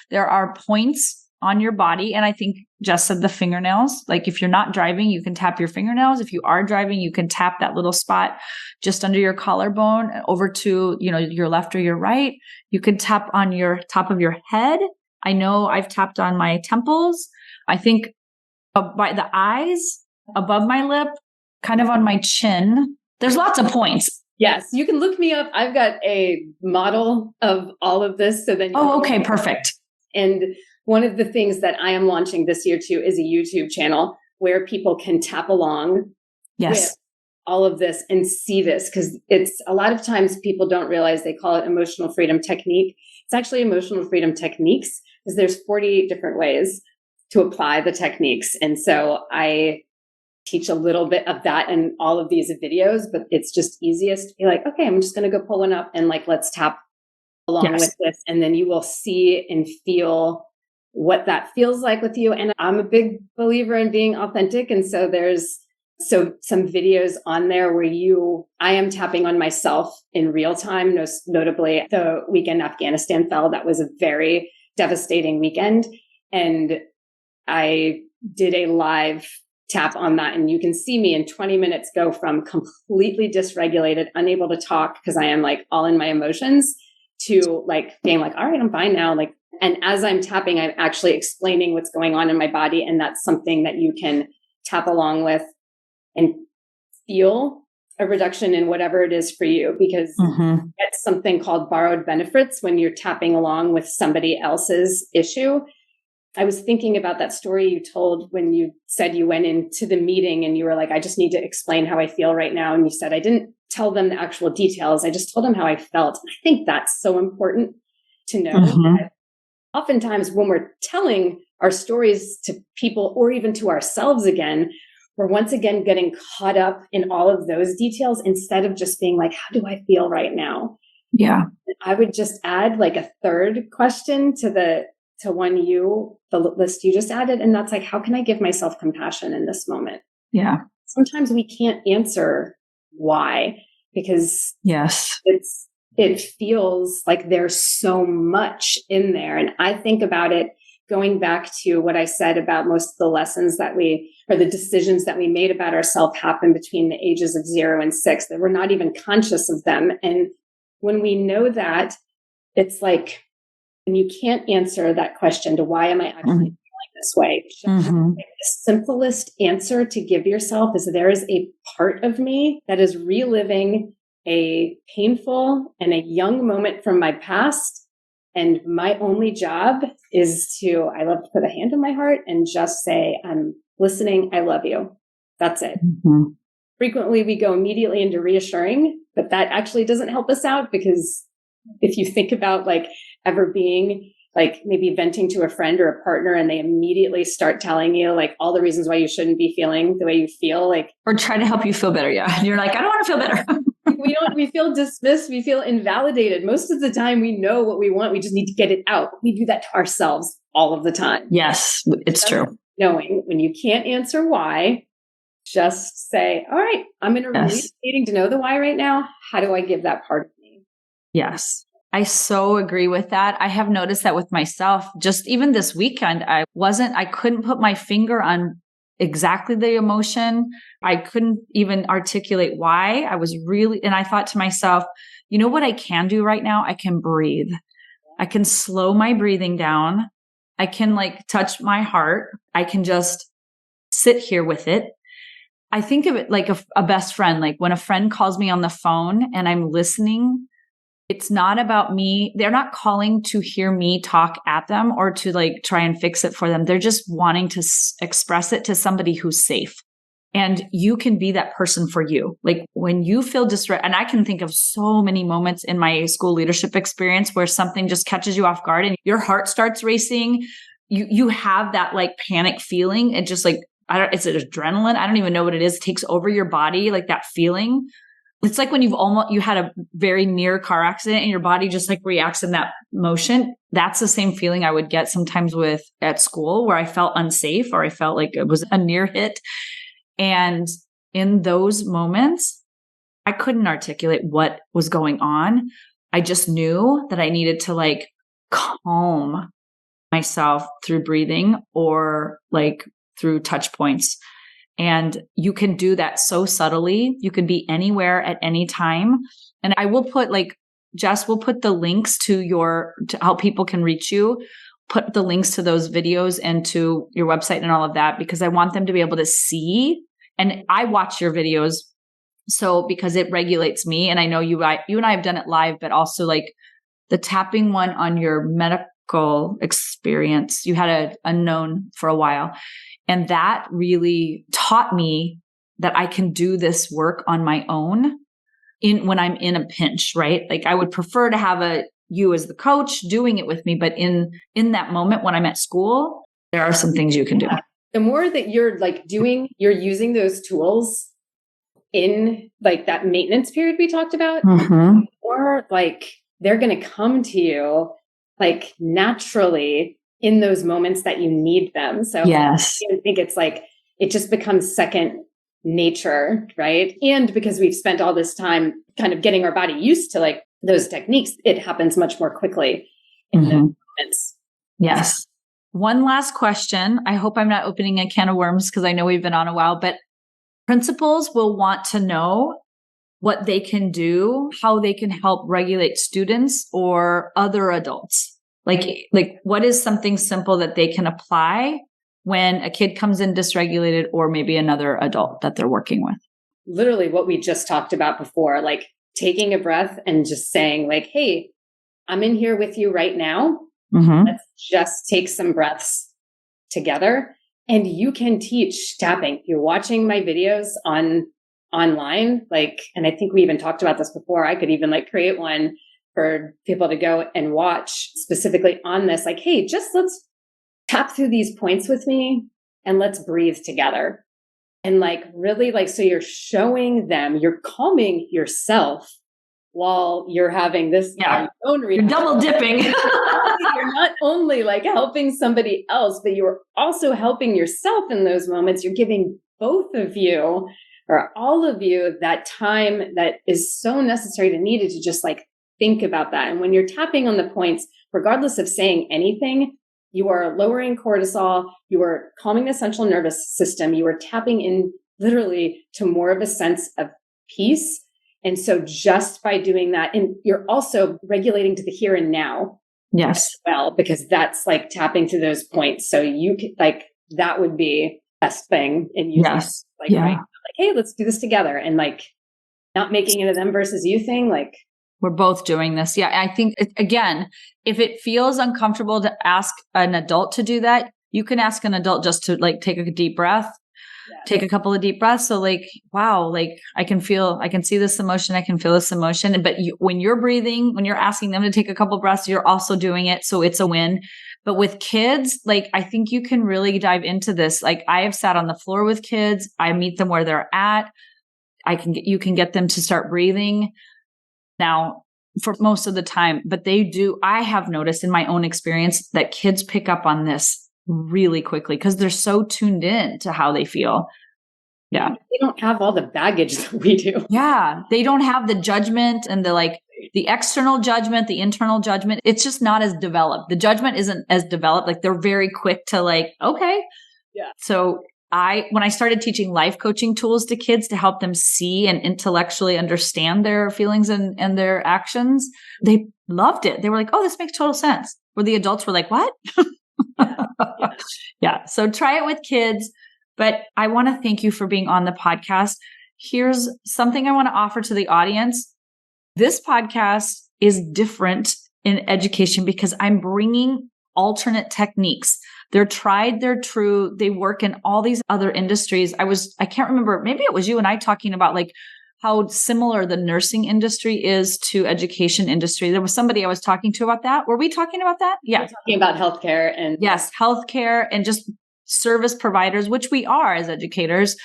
there are points on your body. And I think Jess said the fingernails. Like if you're not driving, you can tap your fingernails. If you are driving, you can tap that little spot just under your collarbone over to, your left or your right. You can tap on your top of your head. I know I've tapped on my temples. I think by the eyes, above my lip, kind of on my chin. There's lots of points. Yes, you can look me up. I've got a model of all of this. So then, okay, perfect. And one of the things that I am launching this year too is a YouTube channel where people can tap along with all of this and see this, because it's a lot of times people don't realize they call it emotional freedom technique. It's actually emotional freedom techniques, because there's 40 different ways to apply the techniques. And so I teach a little bit of that in all of these videos, but it's just easiest to be like, okay, I'm just going to go pull one up and like, let's tap along with this. And then you will see and feel what that feels like with you. And I'm a big believer in being authentic. And so there's some videos on there where I am tapping on myself in real time, notably the weekend Afghanistan fell. That was a very devastating weekend. And I did a live tap on that, and you can see me in 20 minutes go from completely dysregulated, unable to talk because I am like all in my emotions, to like being like, all right, I'm fine now. Like, and as I'm tapping, I'm actually explaining what's going on in my body. And that's something that you can tap along with and feel a reduction in whatever it is for you, because it's something called borrowed benefits when you're tapping along with somebody else's issue. I was thinking about that story you told when you said you went into the meeting and you were like, I just need to explain how I feel right now. And you said, I didn't tell them the actual details. I just told them how I felt. I think that's so important to know. That oftentimes when we're telling our stories to people or even to ourselves again, we're once again getting caught up in all of those details instead of just being like, how do I feel right now? Yeah. I would just add like a third question to the list you just added. And that's like, how can I give myself compassion in this moment? Yeah. Sometimes we can't answer why, because it feels like there's so much in there. And I think about it going back to what I said about most of the lessons or the decisions that we made about ourselves happen between the ages of 0 and 6, that we're not even conscious of them. And when we know that, it's like, and you can't answer that question to why am I actually feeling this way? The simplest answer to give yourself is there is a part of me that is reliving a painful and a young moment from my past. And my only job is I love to put a hand on my heart and just say, I'm listening. I love you. That's it. Frequently we go immediately into reassuring, but that actually doesn't help us out, because if you think about like ever being like maybe venting to a friend or a partner and they immediately start telling you like all the reasons why you shouldn't be feeling the way you feel, like, or try to help you feel better. Yeah. And you're like, I don't want to feel better. we feel dismissed. We feel invalidated. Most of the time we know what we want. We just need to get it out. We do that to ourselves all of the time. Yes, it's true. Knowing when you can't answer why, just say, all right, I'm in a release needing to know the why right now. How do I give that part of me? Yes. I so agree with that. I have noticed that with myself. Just even this weekend, I couldn't put my finger on exactly the emotion. I couldn't even articulate why. And I thought to myself, you know what I can do right now? I can breathe. I can slow my breathing down. I can like touch my heart. I can just sit here with it. I think of it like a best friend, like when a friend calls me on the phone and I'm listening. It's not about me. They're not calling to hear me talk at them or to like try and fix it for them. They're just wanting to express it to somebody who's safe. And you can be that person for you. Like when you feel and I can think of so many moments in my school leadership experience where something just catches you off guard and your heart starts racing. You have that like panic feeling. It just like, it's adrenaline. I don't even know what it is. It takes over your body, like that feeling. it's like when you had a very near car accident and your body just like reacts in that motion. That's the same feeling I would get sometimes at school, where I felt unsafe or I felt like it was a near hit. And in those moments, I couldn't articulate what was going on. I just knew that I needed to like calm myself through breathing or like through touch points. And you can do that so subtly. You can be anywhere at any time. And I will put Jess will put the links to how people can reach you, put the links to those videos and to your website and all of that, because I want them to be able to see. And I watch your videos. So because it regulates me, and I know you and I have done it live, but also like the tapping one on your medical experience, you had a unknown for a while. And that really taught me that I can do this work on my own when I'm in a pinch, right? Like I would prefer to have you as the coach doing it with me. But in that moment when I'm at school, there are some things you can do. The more that you're you're using those tools in like that maintenance period we talked about, or like they're going to come to you like naturally in those moments that you need them. So yes, I think it's like, it just becomes second nature, right? And because we've spent all this time kind of getting our body used to like those techniques, it happens much more quickly in those moments. Yes. One last question. I hope I'm not opening a can of worms because I know we've been on a while, but principals will want to know what they can do, how they can help regulate students or other adults. Like what is something simple that they can apply when a kid comes in dysregulated or maybe another adult that they're working with? Literally what we just talked about before, like taking a breath and just saying like, hey, I'm in here with you right now. Let's just take some breaths together. And you can teach tapping. You're watching my videos online, and I think we even talked about this before. I could even create one for people to go and watch specifically on this. Like, hey, just let's tap through these points with me and let's breathe together. And really so you're showing them, you're calming yourself while you're having this own You're double dipping. You're not only helping somebody else, but you're also helping yourself in those moments. You're giving both of you or all of you that time that is so necessary to needed to just think about that. And when you're tapping on the points, regardless of saying anything, you are lowering cortisol, you are calming the central nervous system, you are tapping in literally to more of a sense of peace. And so just by doing that, and you're also regulating to the here and now. Yes. As well, because that's tapping to those points. So you could that would be best thing in using yes. Right? Hey, let's do this together. And not making it a them versus you thing. We're both doing this. Yeah. I think again, if it feels uncomfortable to ask an adult to do that, you can ask an adult just to take a deep breath, take a couple of deep breaths. So wow, I can see this emotion. I can feel this emotion. But when you're breathing, when you're asking them to take a couple of breaths, you're also doing it. So it's a win. But with kids, I think you can really dive into this. I have sat on the floor with kids. I meet them where they're at. You can get them to start breathing now for most of the time, but I have noticed in my own experience that kids pick up on this really quickly because they're so tuned in to how they feel. Yeah. They don't have all the baggage that we do. Yeah. They don't have the judgment and the external judgment, the internal judgment. It's just not as developed. The judgment isn't as developed. They're very quick to okay. Yeah. So when I started teaching life coaching tools to kids to help them see and intellectually understand their feelings and their actions, they loved it. They were like, oh, this makes total sense. Where the adults were like, what? Yeah. So try it with kids. But I want to thank you for being on the podcast. Here's something I want to offer to the audience. This podcast is different in education because I'm bringing alternate techniques. They're tried, they're true. They work in all these other industries. I can't remember, maybe it was you and I talking about how similar the nursing industry is to education industry. There was somebody I was talking to about that. Were we talking about that? Yeah. We're talking about healthcare and yes, healthcare and just service providers, which we are as educators.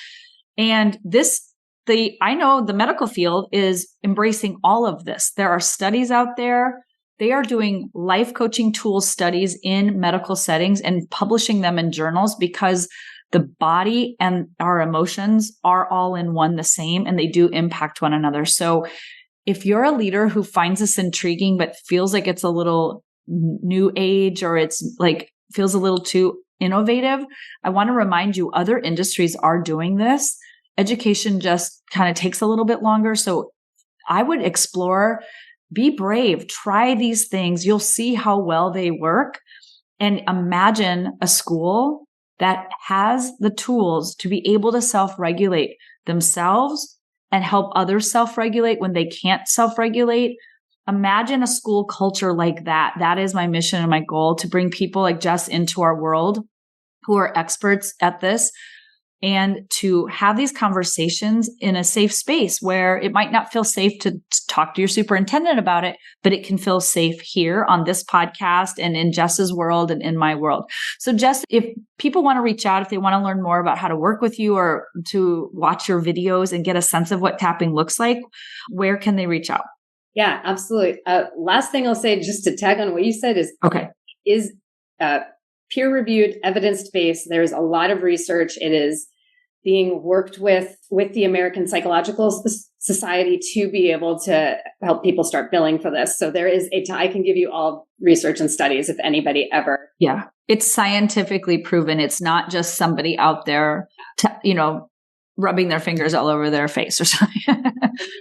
And this I know the medical field is embracing all of this. There are studies out there. They are doing life coaching tools studies in medical settings and publishing them in journals because the body and our emotions are all in one the same, and they do impact one another. So if you're a leader who finds this intriguing, but feels like it's a little new age or it's like feels a little too innovative, I want to remind you other industries are doing this. Education just kind of takes a little bit longer. So I would explore, be brave, try these things. You'll see how well they work. And imagine a school that has the tools to be able to self-regulate themselves and help others self-regulate when they can't self-regulate. Imagine a school culture like that. That is my mission and my goal, to bring people like Jess into our world who are experts at this, and to have these conversations in a safe space where it might not feel safe to talk to your superintendent about it, but it can feel safe here on this podcast and in Jess's world and in my world. So Jess, if people want to reach out, if they want to learn more about how to work with you or to watch your videos and get a sense of what tapping looks like, where can they reach out? Yeah, absolutely. Last thing I'll say, just to tag on what you said, is peer-reviewed, evidence-based. There's a lot of research. It is being worked with the American Psychological Society to be able to help people start billing for this. So there is I can give you all research and studies if anybody ever. Yeah. It's scientifically proven. It's not just somebody out there, rubbing their fingers all over their face or something.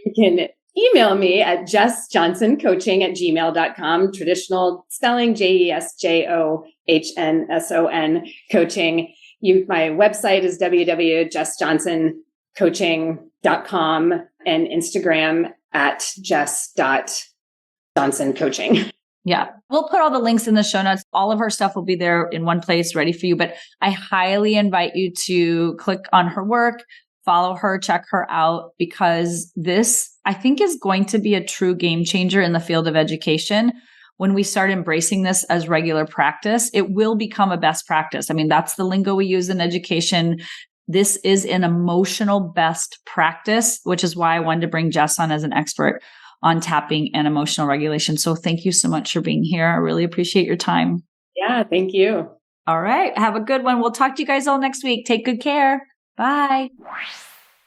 You can email me at jessjohnsoncoaching@gmail.com. Traditional spelling, JESJOHNSON coaching. My website is www.jessjohnsoncoaching.com and Instagram at jess.johnsoncoaching. Yeah. We'll put all the links in the show notes. All of her stuff will be there in one place ready for you. But I highly invite you to click on her work, follow her, check her out, because this, I think, is going to be a true game changer in the field of education. When we start embracing this as regular practice, it will become a best practice. I mean, that's the lingo we use in education. This is an emotional best practice, which is why I wanted to bring Jess on as an expert on tapping and emotional regulation. So thank you so much for being here. I really appreciate your time. Yeah, thank you. All right. Have a good one. We'll talk to you guys all next week. Take good care. Bye.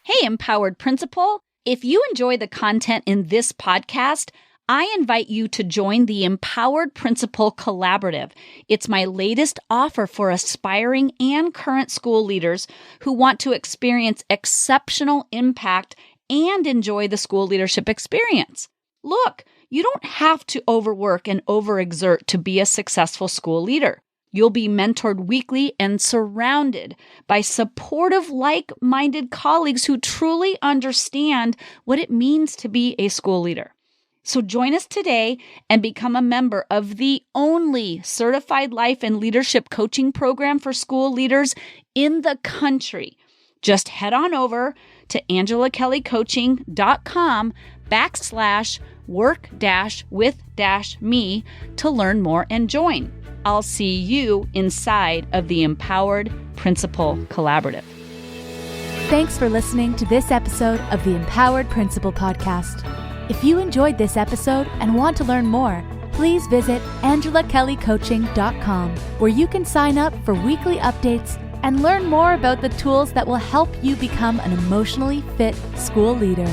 Hey, Empowered Principal. If you enjoy the content in this podcast, I invite you to join the Empowered Principal Collaborative. It's my latest offer for aspiring and current school leaders who want to experience exceptional impact and enjoy the school leadership experience. Look, you don't have to overwork and overexert to be a successful school leader. You'll be mentored weekly and surrounded by supportive, like-minded colleagues who truly understand what it means to be a school leader. So join us today and become a member of the only certified life and leadership coaching program for school leaders in the country. Just head on over to angelakellycoaching.com/work-with-me to learn more and join. I'll see you inside of the Empowered Principal Collaborative. Thanks for listening to this episode of the Empowered Principal Podcast. If you enjoyed this episode and want to learn more, please visit angelakellycoaching.com, where you can sign up for weekly updates and learn more about the tools that will help you become an emotionally fit school leader.